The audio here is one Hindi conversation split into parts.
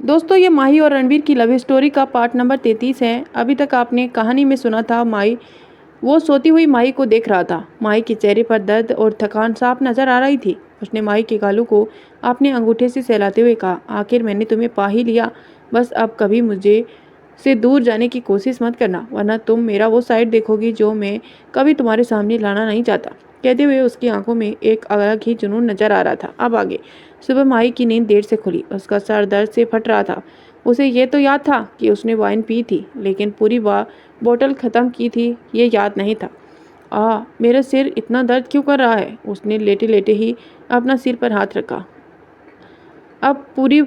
दोस्तों, ये माही और रणवीर की लव स्टोरी का पार्ट नंबर 33 है। अभी तक आपने कहानी में सुना था माही वो सोती हुई माही को देख रहा था। माही के चेहरे पर दर्द और थकान साफ नजर आ रही थी। उसने माही के गालों को अपने अंगूठे से सहलाते हुए कहा, आखिर मैंने तुम्हें पा ही लिया। बस अब कभी मुझे से दूर जाने की कोशिश मत करना, वरना तुम मेरा वो साइड देखोगी जो मैं कभी तुम्हारे सामने लाना नहीं चाहता। कहते हुए उसकी आंखों में एक अलग ही जुनून नजर आ रहा था। अब आगे। सुबह माही की नींद देर से खुली। उसका सर दर्द से फट रहा था। उसे ये तो याद था कि उसने वाइन पी थी, लेकिन पूरी बोतल खत्म की थी ये याद नहीं था। मेरा सिर इतना दर्द क्यों कर रहा है? उसने लेटे लेटे ही अपना सिर पर हाथ रखा। अब पूरी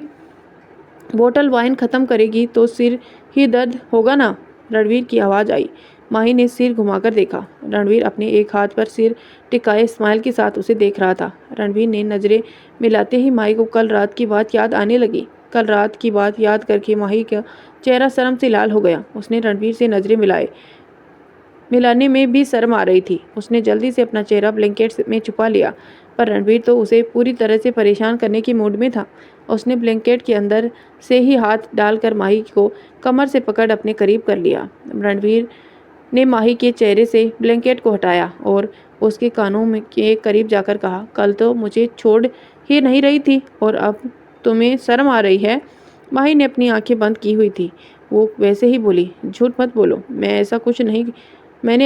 बोतल वाइन खत्म करेगी तो सिर ही दर्द होगा ना? रणवीर की आवाज़ आई। माही ने सिर घुमाकर देखा। रणवीर अपने एक हाथ पर सिर टिकाए स्माइल के साथ उसे देख रहा था। रणवीर ने नज़रें मिलाते ही माही को कल रात की बात याद आने लगी। कल रात की बात याद करके माही का चेहरा शर्म से लाल हो गया। उसने रणवीर से नज़रें मिलाने में भी शर्म आ रही थी। उसने जल्दी से अपना चेहरा ब्लैंकेट में छुपा लिया, पर रणवीर तो उसे पूरी तरह से परेशान करने की मूड में था। उसने ब्लैंकेट के अंदर से ही हाथ डालकर माही को कमर से पकड़ अपने करीब कर लिया। रणवीर ने माही के चेहरे से ब्लैंकेट को हटाया और उसके कानों में के करीब जाकर कहा, कल तो मुझे छोड़ ही नहीं रही थी और अब तुम्हें शर्म आ रही है? माही ने अपनी आंखें बंद की हुई थी। वो वैसे ही बोली, झूठ मत बोलो, मैंने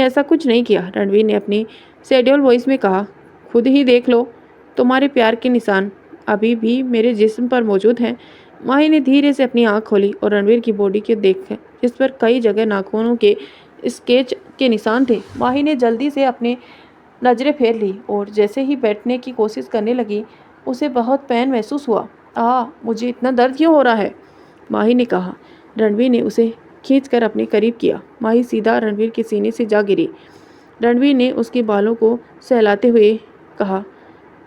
ऐसा कुछ नहीं किया। रणवीर ने अपनी शेड्यूल वॉइस में कहा, खुद ही देख लो, तुम्हारे प्यार के निशान अभी भी मेरे जिस्म पर मौजूद हैं। माही ने धीरे से अपनी आंख खोली और रणवीर की बॉडी को देखा, जिस पर कई जगह नाखूनों के स्केच के निशान थे। माही ने जल्दी से अपने नजरें फेर ली और जैसे ही बैठने की कोशिश करने लगी, उसे बहुत पेन महसूस हुआ। मुझे इतना दर्द क्यों हो रहा है? माही ने कहा। रणवीर ने उसे खींचकर अपने करीब किया। माही सीधा रणवीर के सीने से जा गिरी। रणवीर ने उसके बालों को सहलाते हुए कहा,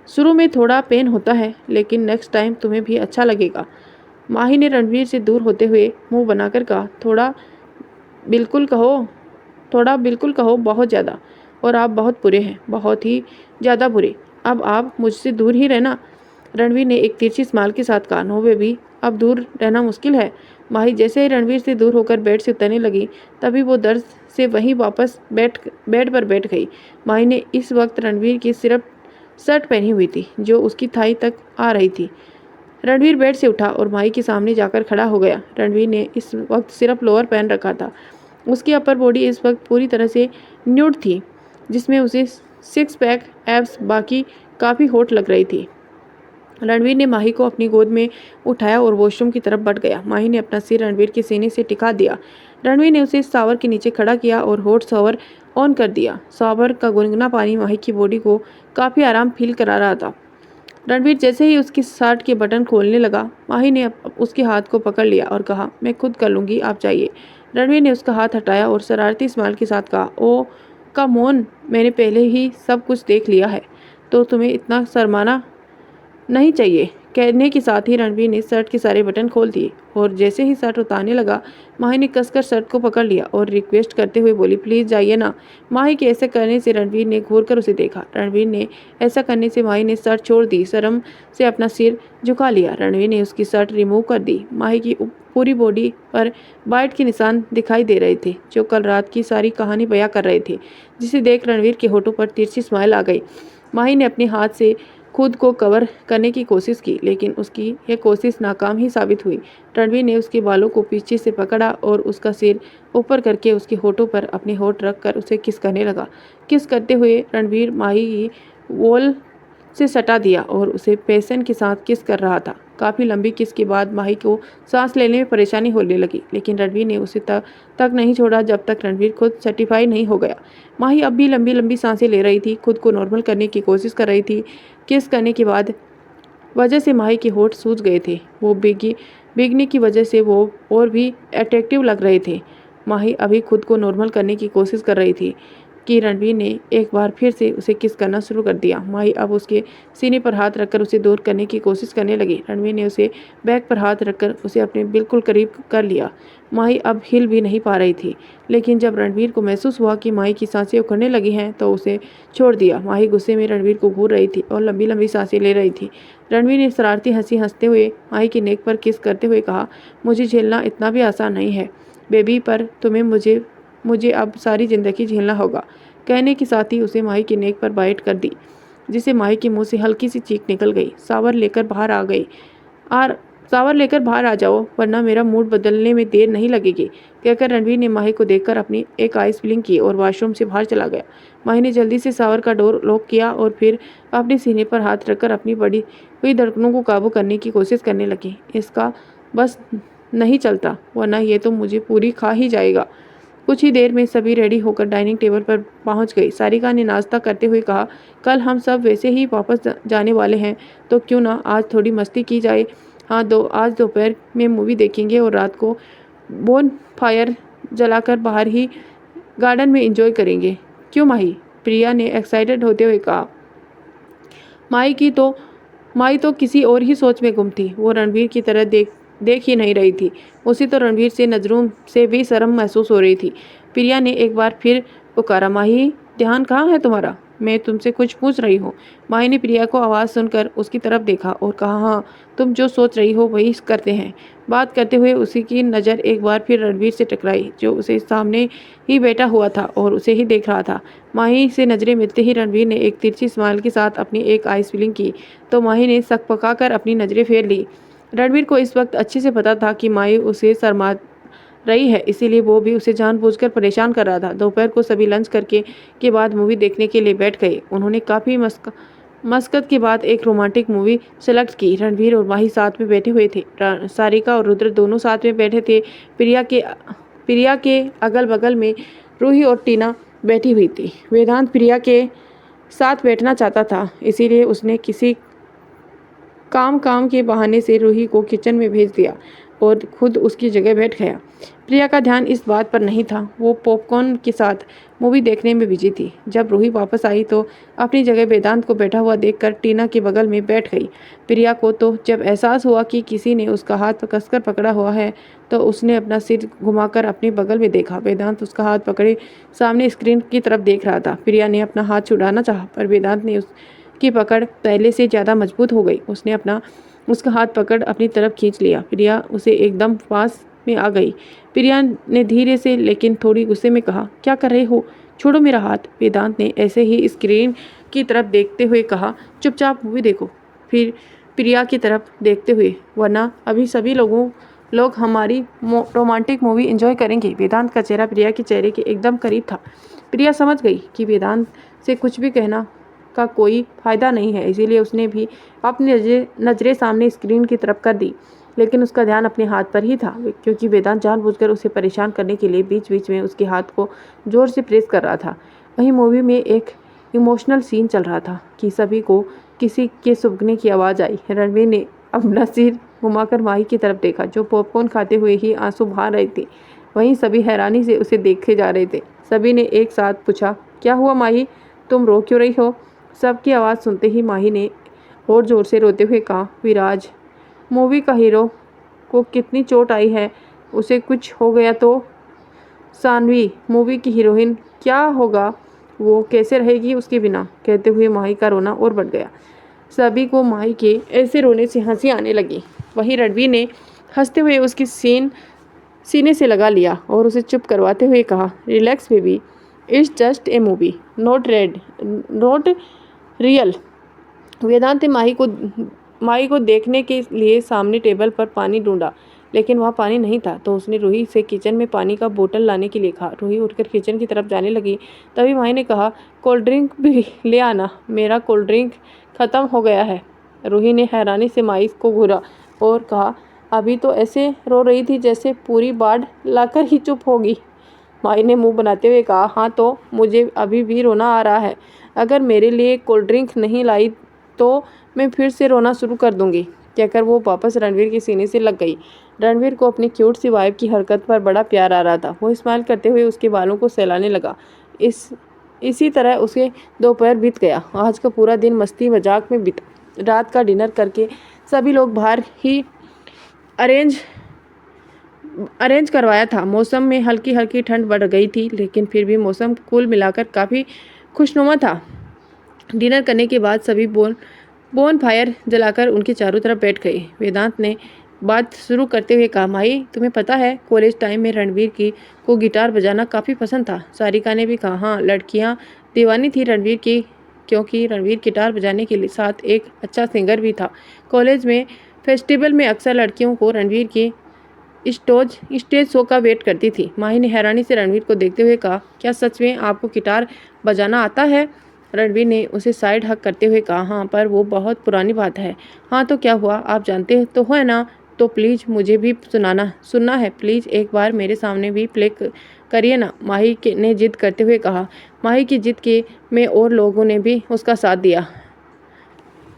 शुरू में थोड़ा पेन होता है, लेकिन नेक्स्ट टाइम तुम्हें भी अच्छा लगेगा। माही ने रणवीर से दूर होते हुए मुंह बनाकर कहा, थोड़ा बिल्कुल कहो, बहुत ज़्यादा। और आप बहुत बुरे हैं, बहुत ही ज़्यादा बुरे। अब आप मुझसे दूर ही रहना। रणवीर ने एक तिरछी स्माइल के साथ कहा, नो बेबी, अब दूर रहना मुश्किल है। माही जैसे ही रणवीर से दूर होकर बेड से उतरने लगी, तभी वो दर्द से वहीं वापस बेड पर बैठ गई। माही ने इस वक्त रणवीर की सिर्फ शर्ट पहनी हुई थी, जो उसकी थाई तक आ रही थी। रणवीर बेड से उठा और माही के सामने जाकर खड़ा हो गया। रणवीर ने इस वक्त सिर्फ लोअर पहन रखा था। उसकी अपर बॉडी इस वक्त पूरी तरह से न्यूड थी, जिसमें उसे सिक्स पैक एब्स बाकी काफ़ी हॉट लग रही थी। रणवीर ने माही को अपनी गोद में उठाया और वॉशरूम की तरफ बढ़ गया। माही ने अपना सिर रणवीर के सीने से टिका दिया। रणवीर ने उसे शावर के नीचे खड़ा किया और हॉट शावर ऑन कर दिया। शावर का गुनगुना पानी माही की बॉडी को काफ़ी आराम फील करा रहा था। रणवीर जैसे ही उसकी शर्ट के बटन खोलने लगा, माही ने उसके हाथ को पकड़ लिया और कहा, मैं खुद कर लूँगी, आप जाइए। रणवीर ने उसका हाथ हटाया और शरारती स्माइल के साथ कहा, ओ कम ऑन, मैंने पहले ही सब कुछ देख लिया है, तो तुम्हें इतना शर्माना नहीं चाहिए। कहने के साथ ही रणवीर ने शर्ट के सारे बटन खोल दिए और जैसे ही शर्ट उतारने लगा, माही ने कसकर शर्ट को पकड़ लिया और रिक्वेस्ट करते हुए बोली, प्लीज़ जाइए ना। माही के ऐसे करने से रणवीर ने घूर कर उसे देखा। रणवीर ने ऐसा करने से माही ने शर्ट छोड़ दी, शर्म से अपना सिर झुका लिया। रणवीर ने उसकी शर्ट रिमूव कर दी। माही की पूरी बॉडी पर बाइट के निशान दिखाई दे रहे थे, जो कल रात की सारी कहानी बयां कर रहे थे, जिसे देख रणवीर के होठों पर तिरछी स्माइल आ गई। माही ने अपने हाथ से खुद को कवर करने की कोशिश की, लेकिन उसकी यह कोशिश नाकाम ही साबित हुई। रणवीर ने उसके बालों को पीछे से पकड़ा और उसका सिर ऊपर करके उसके होठों पर अपने होठ रख कर उसे किस करने लगा। किस करते हुए रणवीर माही की वॉल से सटा दिया और उसे पैशन के साथ किस कर रहा था। काफ़ी लंबी किस के बाद माही को सांस लेने में परेशानी होने लगी, लेकिन रणवीर ने उसे तक नहीं छोड़ा जब तक रणवीर खुद सर्टिफाई नहीं हो गया। माही अब भी लंबी लंबी सांसें ले रही थी, खुद को नॉर्मल करने की कोशिश कर रही थी। किस करने के बाद वजह से माही के होठ सूज गए थे। वो भीगने की वजह से वो और भी अट्रैक्टिव लग रहे थे। माही अभी खुद को नॉर्मल करने की कोशिश कर रही थी। कि रणवीर ने एक बार फिर से उसे किस करना शुरू कर दिया। माही अब उसके सीने पर हाथ रखकर उसे दूर करने की कोशिश करने लगी। रणवीर ने उसे बैक पर हाथ रखकर उसे अपने बिल्कुल करीब कर लिया। माही अब हिल भी नहीं पा रही थी, लेकिन जब रणवीर को महसूस हुआ कि माही की सांसें उखड़ने लगी हैं तो उसे छोड़ दिया। माही गुस्से में रणवीर को घूर रही थी और लंबी लंबी सांसें ले रही थी। रणवीर ने शरारती हंसी हंसते हुए माही की नेक पर किस करते हुए कहा, मुझे झेलना इतना भी आसान नहीं है बेबी, पर तुम्हें मुझे अब सारी जिंदगी झेलना होगा। कहने के साथ ही उसे माही की नेक पर बाइट कर दी, जिसे माही के मुंह से हल्की सी चीख निकल गई। सावर लेकर बाहर आ जाओ, वरना मेरा मूड बदलने में देर नहीं लगेगी, कहकर रणवीर ने माही को देखकर अपनी एक आइस ब्लिंक की और वॉशरूम से बाहर चला गया। माही ने जल्दी से सावर का डोर लॉक किया और फिर अपने सीने पर हाथ रखकर अपनी बढ़ी हुई धड़कनों को काबू करने की कोशिश करने लगी। इसका बस नहीं चलता, वरना ये तो मुझे पूरी खा ही जाएगा। कुछ ही देर में सभी रेडी होकर डाइनिंग टेबल पर पहुंच गई। सारिका ने नाश्ता करते हुए कहा, कल हम सब वैसे ही वापस जाने वाले हैं, तो क्यों ना आज थोड़ी मस्ती की जाए। हाँ, आज दोपहर में मूवी देखेंगे और रात को बोन फायर जलाकर बाहर ही गार्डन में एंजॉय करेंगे। क्यों माही? प्रिया ने एक्साइटेड होते हुए कहा। माही तो किसी और ही सोच में गुम थी। वो रणवीर की तरह देख ही नहीं रही थी। उसे तो रणवीर से नजरों से भी शर्म महसूस हो रही थी। प्रिया ने एक बार फिर पुकारा, माही ध्यान कहाँ है तुम्हारा? मैं तुमसे कुछ पूछ रही हूँ। माही ने प्रिया को आवाज़ सुनकर उसकी तरफ देखा और कहा, हाँ, तुम जो सोच रही हो वही करते हैं। बात करते हुए उसी की नज़र एक बार फिर रणवीर से टकराई, जो उसे सामने ही बैठा हुआ था और उसे ही देख रहा था। माही से नज़रें मिलते ही रणवीर ने एक तिरछी स्माइल के साथ अपनी एक आइस फिलिंग की, तो माही ने सकपकाकर अपनी नज़रें फेर ली। रणवीर को इस वक्त अच्छे से पता था कि माही उसे शर्मा रही है, इसीलिए वो भी उसे जानबूझकर परेशान कर रहा था। दोपहर को सभी लंच करके के बाद मूवी देखने के लिए बैठ गए। उन्होंने काफ़ी मशक्कत के बाद एक रोमांटिक मूवी सेलेक्ट की। रणवीर और माही साथ में बैठे हुए थे। सारिका और रुद्र दोनों साथ में बैठे थे। प्रिया के अगल बगल में रूही और टीना बैठी हुई थी। वेदांत प्रिया के साथ बैठना चाहता था, इसीलिए उसने किसी काम के बहाने से रूही को किचन में भेज दिया और खुद उसकी जगह बैठ गया। प्रिया का ध्यान इस बात पर नहीं था, वो पॉपकॉर्न के साथ मूवी देखने में बिजी थी। जब रूही वापस आई तो अपनी जगह वेदांत को बैठा हुआ देखकर टीना के बगल में बैठ गई। प्रिया को तो जब एहसास हुआ कि किसी ने उसका हाथ कसकर पकड़ा हुआ है, तो उसने अपना सिर घुमाकर अपने बगल में देखा। वेदांत उसका हाथ पकड़े सामने स्क्रीन की तरफ देख रहा था। प्रिया ने अपना हाथ छुड़ाना चाहा, पर वेदांत ने की पकड़ पहले से ज़्यादा मजबूत हो गई। उसने उसका हाथ पकड़ अपनी तरफ खींच लिया। प्रिया उसे एकदम पास में आ गई। प्रिया ने धीरे से लेकिन थोड़ी गुस्से में कहा, क्या कर रहे हो? छोड़ो मेरा हाथ। वेदांत ने ऐसे ही स्क्रीन की तरफ देखते हुए कहा, चुपचाप मूवी देखो। फिर प्रिया की तरफ देखते हुए, वरना अभी सभी लोग हमारी रोमांटिक मूवी एंजॉय करेंगे। वेदांत का चेहरा प्रिया के चेहरे के एकदम करीब था। प्रिया समझ गई कि वेदांत से कुछ भी कहना का कोई फायदा नहीं है, इसीलिए उसने भी अपनी नजरें सामने स्क्रीन की तरफ कर दी, लेकिन उसका ध्यान अपने हाथ पर ही था, क्योंकि वेदांत जानबूझकर उसे परेशान करने के लिए बीच बीच में उसके हाथ को जोर से प्रेस कर रहा था। वहीं मूवी में एक इमोशनल सीन चल रहा था कि सभी को किसी के सूंघने की आवाज़ आई। रणवीर ने अपना सिर घुमाकर माही की तरफ देखा, जो पॉपकॉर्न खाते हुए ही आंसू बहा रही थी। वहीं सभी हैरानी से उसे देखे जा रहे थे। सभी ने एक साथ पूछा, क्या हुआ माही, तुम रो क्यों रही हो? सबकी आवाज़ सुनते ही माही ने और ज़ोर से रोते हुए कहा, विराज, मूवी का हीरो को कितनी चोट आई है, उसे कुछ हो गया तो? सानवी, मूवी की हीरोइन, क्या होगा, वो कैसे रहेगी उसके बिना? कहते हुए माही का रोना और बढ़ गया। सभी को माही के ऐसे रोने से हंसी आने लगी। वहीं रणवीर ने हंसते हुए उसकी सीने से लगा लिया और उसे चुप करवाते हुए कहा, relax baby, it's just a movie, not real. Vedant ने माही को देखने के लिए सामने टेबल पर पानी ढूंढा, लेकिन वहाँ पानी नहीं था, तो उसने रूही से किचन में पानी का बोतल लाने के लिए कहा। रूही उठकर किचन की तरफ जाने लगी। तभी माही ने कहा, कोल्ड ड्रिंक भी ले आना, मेरा कोल्ड ड्रिंक ख़त्म हो गया है। रूही ने हैरानी से माही को घूरा और कहा, अभी तो ऐसे रो रही थी जैसे पूरी बाढ़ लाकर ही चुप होगी। माही ने मुंह बनाते हुए कहा, हाँ, तो मुझे अभी भी रोना आ रहा है। अगर मेरे लिए कोल्ड ड्रिंक नहीं लाई तो मैं फिर से रोना शुरू कर दूंगी, कहकर वो वापस रणवीर के सीने से लग गई। रणवीर को अपनी क्यूट सी वाइफ की हरकत पर बड़ा प्यार आ रहा था। वो स्माइल करते हुए उसके बालों को सहलाने लगा। इसी तरह उसके दोपहर बीत गया। आज का पूरा दिन मस्ती मजाक में बीता। रात का डिनर करके सभी लोग बाहर ही अरेंज करवाया था। मौसम में हल्की हल्की ठंड बढ़ गई थी, लेकिन फिर भी मौसम कुल मिलाकर काफ़ी खुशनुमा था। डिनर करने के बाद सभी बोन फायर जलाकर उनके चारों तरफ बैठ गए। वेदांत ने बात शुरू करते हुए कहा, माही तुम्हें पता है कॉलेज टाइम में रणवीर को गिटार बजाना काफ़ी पसंद था। सारिका ने भी कहा, हाँ लड़कियाँ दीवानी थी रणवीर की, क्योंकि रणवीर गिटार बजाने के साथ एक अच्छा सिंगर भी था। कॉलेज में फेस्टिवल में अक्सर लड़कियों को रणवीर की स्टेज शो का वेट करती थी। माही ने हैरानी से रणवीर को देखते हुए कहा, क्या सच में आपको गिटार बजाना आता है? रणवीर ने उसे साइड हक करते हुए कहा, हाँ पर वो बहुत पुरानी बात है। हाँ तो क्या हुआ, आप जानते तो है ना, तो प्लीज़ मुझे भी सुनना है, प्लीज़ एक बार मेरे सामने भी प्ले करिए ना, माही ने जिद करते हुए कहा। माही की जिद के में और लोगों ने भी उसका साथ दिया।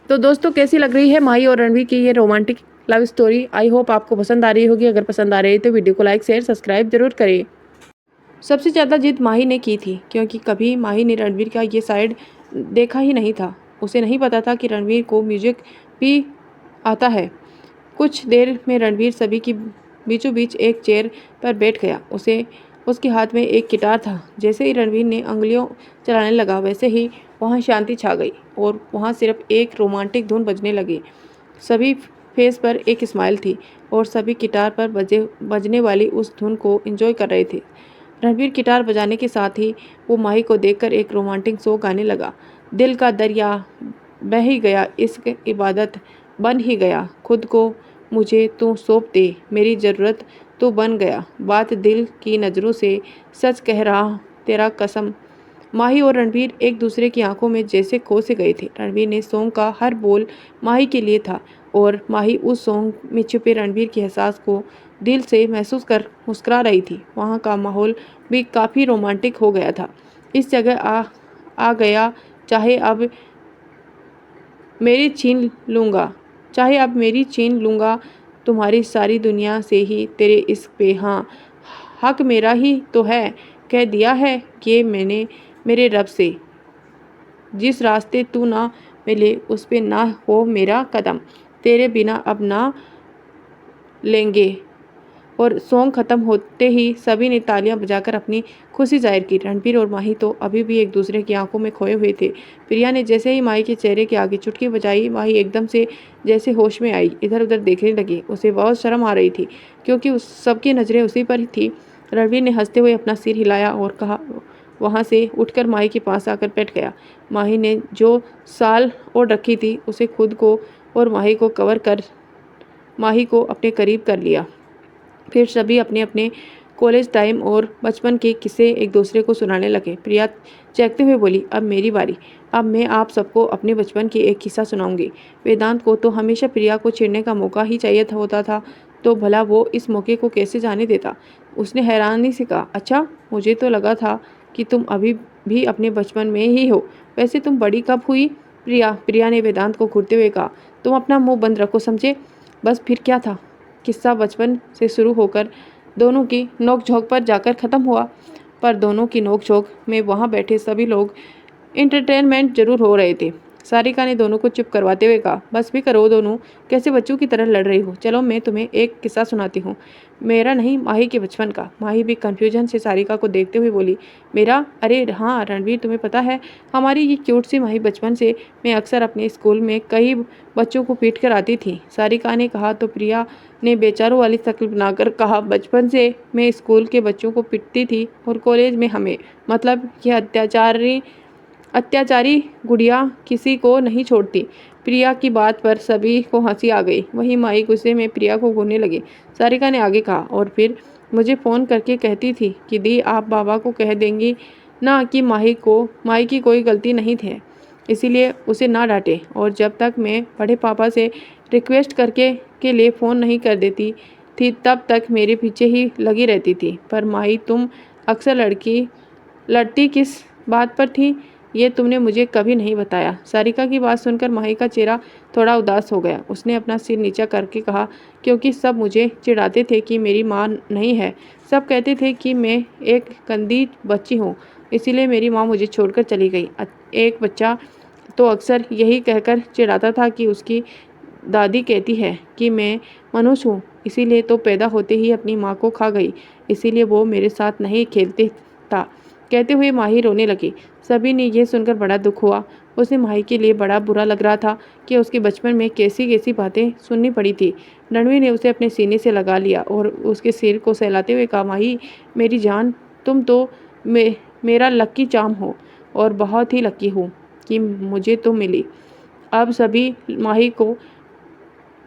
तो दोस्तों कैसी लग रही है माही और रणवीर की ये romantic love story? I hope आपको पसंद आ रही होगी। अगर पसंद आ रही है तो वीडियो को लाइक शेयर सब्सक्राइब जरूर करें। सबसे ज़्यादा जिद माही ने की थी, क्योंकि कभी माही ने रणवीर का ये साइड देखा ही नहीं था। उसे नहीं पता था कि रणवीर को म्यूजिक भी आता है। कुछ देर में रणवीर सभी की बीचों बीच एक चेयर पर बैठ गया। उसके हाथ में एक गिटार था। जैसे ही रणवीर ने उंगलियों चलाने लगा, वैसे ही वहाँ शांति छा गई और वहाँ सिर्फ एक रोमांटिक धुन बजने लगी। सभी फेस पर एक स्माइल थी और सभी गिटार पर बजने वाली उस धुन को एंजॉय कर रहे थे। रणवीर गिटार बजाने के साथ ही वो माही को देखकर एक रोमांटिक सॉन्ग गाने लगा। दिल का दरिया बह ही गया, इश्क इबादत बन ही गया, खुद को मुझे तू सौंप दे, मेरी ज़रूरत तू बन गया, बात दिल की नज़रों से सच कह रहा तेरा कसम। माही और रणवीर एक दूसरे की आंखों में जैसे खो से गए थे। रणवीर ने सॉन्ग का हर बोल माही के लिए था और माही उस सॉन्ग में छुपे रणवीर के एहसास को दिल से महसूस कर मुस्कुरा रही थी। वहाँ का माहौल भी काफ़ी रोमांटिक हो गया था। इस जगह आ गया, चाहे अब मेरी छीन लूँगा तुम्हारी सारी दुनिया से ही तेरे इश्क पे, हाँ हक मेरा ही तो है, कह दिया है कि मैंने मेरे रब से, जिस रास्ते तू ना मिले उस पे ना हो मेरा कदम, तेरे बिना अब ना लेंगे। और सॉन्ग ख़त्म होते ही सभी ने तालियां बजाकर अपनी खुशी जाहिर की। रणवीर और माही तो अभी भी एक दूसरे की आंखों में खोए हुए थे। प्रिया ने जैसे ही माही के चेहरे के आगे चुटकी बजाई, माही एकदम से जैसे होश में आई, इधर उधर देखने लगी। उसे बहुत शर्म आ रही थी, क्योंकि उस सबकी नज़रें उसी पर ही थी। रणवीर ने हंसते हुए अपना सिर हिलाया और कहा, वहाँ से उठकर माही के पास आकर बैठ गया। माही ने जो साल ओढ़ रखी थी उसे खुद को और माही को कवर कर माही को अपने करीब कर लिया। फिर सभी अपने अपने कॉलेज टाइम और बचपन के किस्से एक दूसरे को सुनाने लगे। प्रिया चहकते हुए बोली, अब मेरी बारी, अब मैं आप सबको अपने बचपन की एक किस्सा सुनाऊंगी। वेदांत को तो हमेशा प्रिया को छेड़ने का मौका ही चाहिए होता था, तो भला वो इस मौके को कैसे जाने देता। उसने हैरानी से कहा, अच्छा मुझे तो लगा था कि तुम अभी भी अपने बचपन में ही हो, वैसे तुम बड़ी कब हुई? प्रिया ने वेदांत को घूरते हुए कहा, तुम अपना मुँह बंद रखो, समझे? बस फिर क्या था, किस्सा बचपन से शुरू होकर दोनों की नोक-झोंक पर जाकर ख़त्म हुआ। पर दोनों की नोक-झोंक में वहाँ बैठे सभी लोग एंटरटेनमेंट जरूर हो रहे थे। सारिका ने दोनों को चुप करवाते हुए कहा, बस भी करो दोनों, कैसे बच्चों की तरह लड़ रही हो। चलो मैं तुम्हें एक किस्सा सुनाती हूँ, मेरा नहीं माही के बचपन का। माही भी कन्फ्यूजन से सारिका को देखते हुए बोली, मेरा? अरे हाँ रणवीर, तुम्हें पता है हमारी ये क्यूट सी माही बचपन से मैं अक्सर अपने स्कूल में कई बच्चों को पीट कर आती थी। सारिका ने कहा तो प्रिया ने बेचारों वाली शक्ल बनाकर कहा, बचपन से मैं स्कूल के बच्चों को पीटती थी और कॉलेज में हमें, मतलब यह अत्याचारी गुड़िया किसी को नहीं छोड़ती। प्रिया की बात पर सभी को हंसी आ गई। वहीं माही गुस्से में प्रिया को घूरने लगी। सारिका ने आगे कहा, और फिर मुझे फ़ोन करके कहती थी कि दी आप बाबा को कह देंगी ना कि माही की कोई गलती नहीं थी, इसीलिए उसे ना डांटे। और जब तक मैं बड़े पापा से रिक्वेस्ट करके के लिए फ़ोन नहीं कर देती थी, तब तक मेरे पीछे ही लगी रहती थी। पर माही तुम अक्सर लड़ती किस बात पर थी, ये तुमने मुझे कभी नहीं बताया। सारिका की बात सुनकर माही का चेहरा थोड़ा उदास हो गया। उसने अपना सिर नीचा करके कहा, क्योंकि सब मुझे चिढ़ाते थे कि मेरी माँ नहीं है, सब कहते थे कि मैं एक गंदी बच्ची हूँ। इसीलिए मेरी माँ मुझे छोड़कर चली गई। एक बच्चा तो अक्सर यही कहकर चिढ़ाता था कि उसकी दादी कहती है कि मैं मनुष्य हूँ, इसीलिए तो पैदा होते ही अपनी माँ को खा गई, इसीलिए वो मेरे साथ नहीं खेलते था। कहते हुए माही रोने लगी। सभी ने यह सुनकर बड़ा दुख हुआ। उसे माही के लिए बड़ा बुरा लग रहा था कि उसके बचपन में कैसी कैसी बातें सुननी पड़ी थी। रणवीर ने उसे अपने सीने से लगा लिया और उसके सिर को सहलाते हुए कहा, माही मेरी जान, तुम तो मेरा लक्की चार्म हो और बहुत ही लक्की हूँ कि मुझे तुम मिली। अब सभी माही को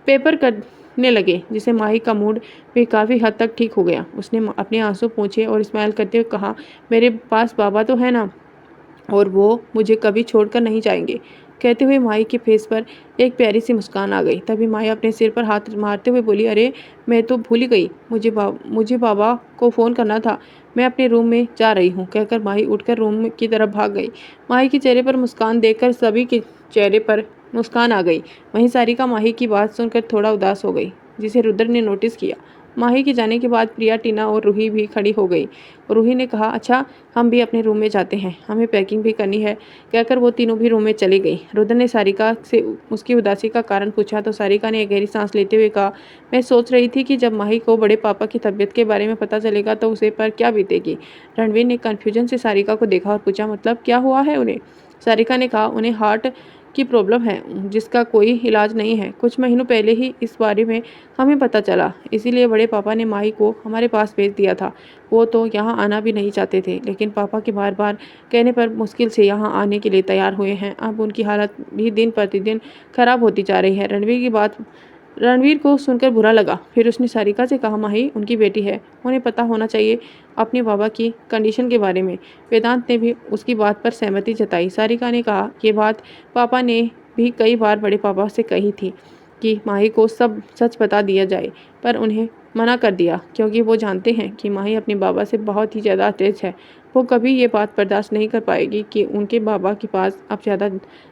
पेपर करने लगे, जिससे माही का मूड भी काफ़ी हद तक ठीक हो गया। उसने अपने आंसू पोंछे और स्माइल करते हुए कहा, मेरे पास बाबा तो है ना, और वो मुझे कभी छोड़कर नहीं जाएंगे। कहते हुए माही के फेस पर एक प्यारी सी मुस्कान आ गई। तभी माही अपने सिर पर हाथ मारते हुए बोली, अरे मैं तो भूल ही गई, मुझे बाबा को फ़ोन करना था, मैं अपने रूम में जा रही हूँ। कहकर माही उठकर रूम की तरफ भाग गई। माही के चेहरे पर मुस्कान देखकर सभी के चेहरे पर मुस्कान आ गई। वहीं सारिका माही की बात सुनकर थोड़ा उदास हो गई, जिसे रुद्र ने नोटिस किया। माही के जाने के बाद प्रिया, टीना और रूही भी खड़ी हो गई। रूही ने कहा, अच्छा हम भी अपने रूम में जाते हैं, हमें पैकिंग भी करनी है। कहकर वो तीनों भी रूम में चली गई। रुद्र ने सारिका से उसकी उदासी का कारण पूछा तो सारिका ने एक गहरी सांस लेते हुए कहा, मैं सोच रही थी कि जब माही को बड़े पापा की तबीयत के बारे में पता चलेगा तो उसे पर क्या बीतेगी। रणवीर ने कन्फ्यूजन से सारिका को देखा और पूछा, मतलब क्या हुआ है उन्हें? सारिका ने कहा, उन्हें हार्ट की प्रॉब्लम है जिसका कोई इलाज नहीं है। कुछ महीनों पहले ही इस बारे में हमें पता चला, इसीलिए बड़े पापा ने माही को हमारे पास भेज दिया था। वो तो यहाँ आना भी नहीं चाहते थे, लेकिन पापा के बार बार कहने पर मुश्किल से यहाँ आने के लिए तैयार हुए हैं। अब उनकी हालत भी दिन प्रतिदिन खराब होती जा रही है। रणवीर को सुनकर बुरा लगा। फिर उसने सारिका से कहा, माही उनकी बेटी है, उन्हें पता होना चाहिए अपने बाबा की कंडीशन के बारे में। वेदांत ने भी उसकी बात पर सहमति जताई। सारिका ने कहा, ये बात पापा ने भी कई बार बड़े पापा से कही थी कि माही को सब सच बता दिया जाए, पर उन्हें मना कर दिया क्योंकि वो जानते हैं कि माही अपने बाबा से बहुत ही ज़्यादा अटैच है। वो कभी ये बात बर्दाश्त नहीं कर पाएगी कि उनके बाबा के पास अब ज़्यादा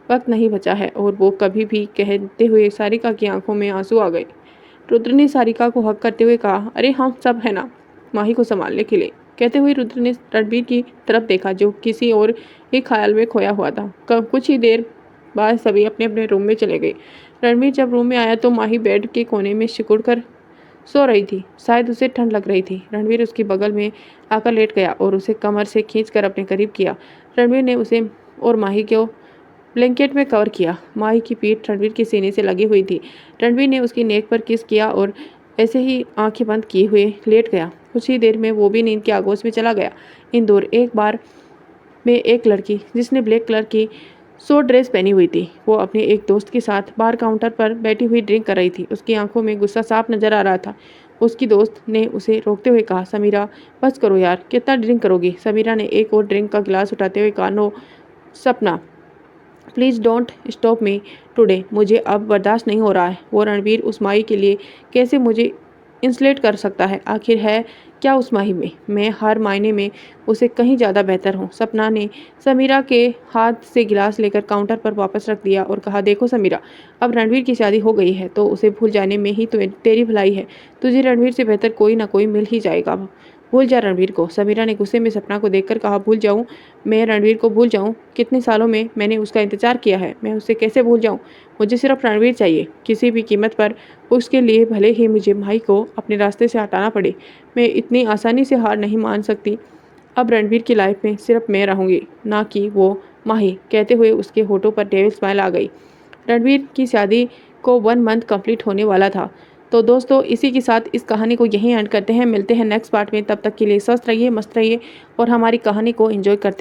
वक्त नहीं बचा है, और वो कभी भी कहते हुए सारिका की आंखों में आंसू आ गए। रुद्र ने सारिका को हक करते हुए कहा, अरे हम सब है ना माही को संभालने के लिए। कहते हुए रुद्र ने रणवीर की तरफ देखा, जो किसी और एक ख्याल में खोया हुआ था। कुछ ही देर बाद सभी अपने अपने रूम में चले गए। रणवीर जब रूम में आया तो माही बेड के कोने में सिकुड़ कर सो रही थी। शायद उसे ठंड लग रही थी। रणवीर उसके बगल में आकर लेट गया और उसे कमर से खींचकर अपने करीब किया। रणवीर ने उसे और माही को ब्लैंकेट में कवर किया। माही की पीठ रणवीर के सीने से लगी हुई थी। रणवीर ने उसकी नेक पर किस किया और ऐसे ही आंखें बंद किए हुए लेट गया। कुछ ही देर में वो भी नींद के आगोश में चला गया। इंदौर एक बार में एक लड़की जिसने ब्लैक कलर की शॉर्ट ड्रेस पहनी हुई थी, वो अपने एक दोस्त के साथ बार काउंटर पर बैठी हुई ड्रिंक कर रही थी। उसकी आंखों में गुस्सा साफ नजर आ रहा था। उसकी दोस्त ने उसे रोकते हुए कहा, समीरा बस करो यार, कितना ड्रिंक करोगी? समीरा ने एक और ड्रिंक का गिलास उठाते हुए कहा, नो सपना please don't stop me today, मुझे अब बर्दाश्त नहीं हो रहा है। वो रणवीर उस माही के लिए कैसे मुझे इंसुलेट कर सकता है? आखिर है क्या उस माही में? मैं हर मायने में उसे कहीं ज़्यादा बेहतर हूँ। सपना ने समीरा के हाथ से गिलास लेकर काउंटर पर वापस रख दिया और कहा, देखो समीरा, अब रणवीर की शादी हो गई है तो उसे भूल जाने में ही तो तेरी भलाई है। तुझे रणवीर से बेहतर कोई ना कोई मिल ही जाएगा। भूल जा रणवीर को। समीरा ने गुस्से में सपना को देखकर कहा, भूल जाऊं? मैं रणवीर को भूल जाऊं? कितने सालों में मैंने उसका इंतजार किया है, मैं उसे कैसे भूल जाऊं? मुझे सिर्फ रणवीर चाहिए, किसी भी कीमत पर। उसके लिए भले ही मुझे माही को अपने रास्ते से हटाना पड़े, मैं इतनी आसानी से हार नहीं मान सकती। अब रणवीर की लाइफ में सिर्फ मैं रहूँगी, ना कि वो माही। कहते हुए उसके होठों पर डेविल स्माइल आ गई। रणवीर की शादी को 1 मंथ कंप्लीट होने वाला था। तो दोस्तों इसी के साथ इस कहानी को यहीं एंड करते हैं। मिलते हैं नेक्स्ट पार्ट में। तब तक के लिए स्वस्थ रहिए, मस्त रहिए और हमारी कहानी को एंजॉय करते